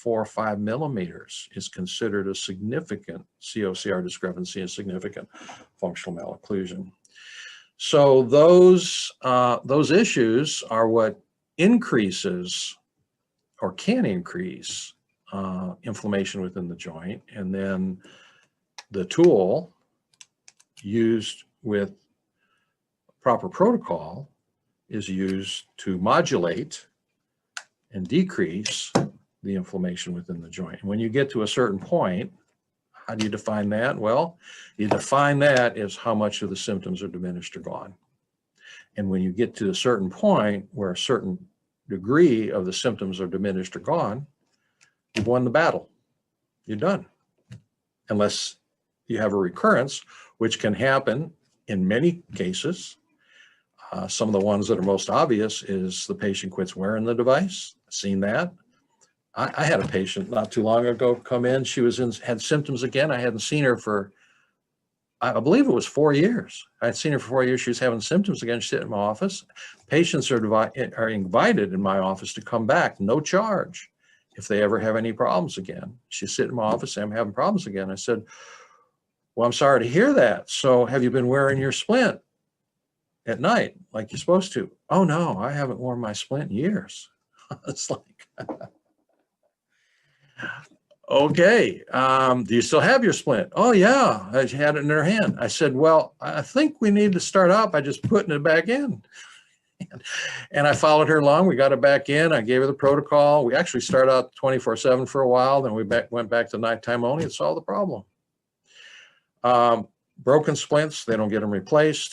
4 or 5 millimeters is considered a significant COCR discrepancy, a significant functional malocclusion. So those issues are what increases or can increase inflammation within the joint. And then the tool used with proper protocol is used to modulate and decrease the inflammation within the joint. And when you get to a certain point, how do you define that? Well, you define that as how much of the symptoms are diminished or gone. And when you get to a certain point where a certain degree of the symptoms are diminished or gone, you've won the battle. You're done. Unless you have a recurrence, which can happen in many cases. Some of the ones that are most obvious is the patient quits wearing the device. I've seen that. I had a patient not too long ago come in. She had symptoms again. I hadn't seen her for, I believe it was 4 years. I had seen her for 4 years. She was having symptoms again. She's sitting in my office. Patients are invited in my office to come back, no charge, if they ever have any problems again. She's sitting in my office saying, I'm having problems again. I said, well, I'm sorry to hear that. So have you been wearing your splint at night like you're supposed to? Oh, no, I haven't worn my splint in years. It's like, okay, do you still have your splint? Oh, yeah, I had it in her hand. I said, well, I think we need to start out by just putting it back in. And I followed her along. We got it back in. I gave her the protocol. We actually started out 24/7 for a while. Then we went back to nighttime only and solved the problem. Broken splints, they don't get them replaced.